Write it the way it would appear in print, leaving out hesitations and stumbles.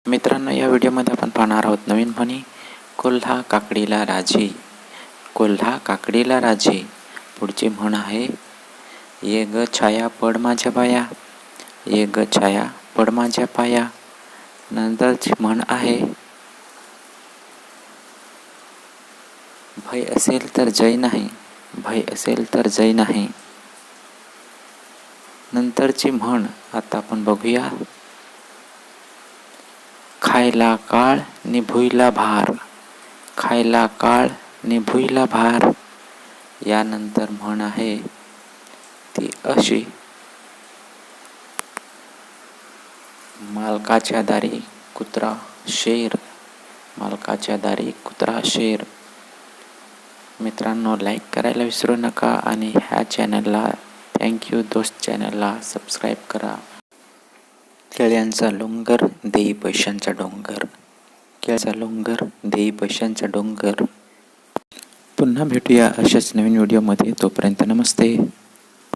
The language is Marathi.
मित्रांनो, या व्हिडिओमध्ये आपण पाहणार आहोत नवीन म्हणी. कोल्हा काकडीला राजी. कोल्हा काकडीला राजी. पुढची म्हण आहे, ये ग छाया पड माझ्या पाया. ये ग छाया पड माझ्या पाया. नंतरची म्हण आहे, भय असेल तर जय नाही. भय असेल तर जय नाही. नंतरची म्हण आता आपण बघूया, खायला काळ नि भुईला भार. खायला काळ नि भुईला भार. यानंतर म्हण आहे ती अशी, मालकाच्या दारी कुत्रा शेर. मालकाच्या दारी कुत्रा शेर. मित्रांनो, लाईक करायला विसरू नका आणि ह्या चॅनलला थँक्यू दोस्त चॅनलला सबस्क्राईब करा. केळ्यांचा डोंगर देई पैशांचा डोंगर. केळ्याचा डोंगर देई पैशांचा डोंगर. पुन्हा भेटूया अशाच नवीन व्हिडिओमध्ये. तोपर्यंत नमस्ते.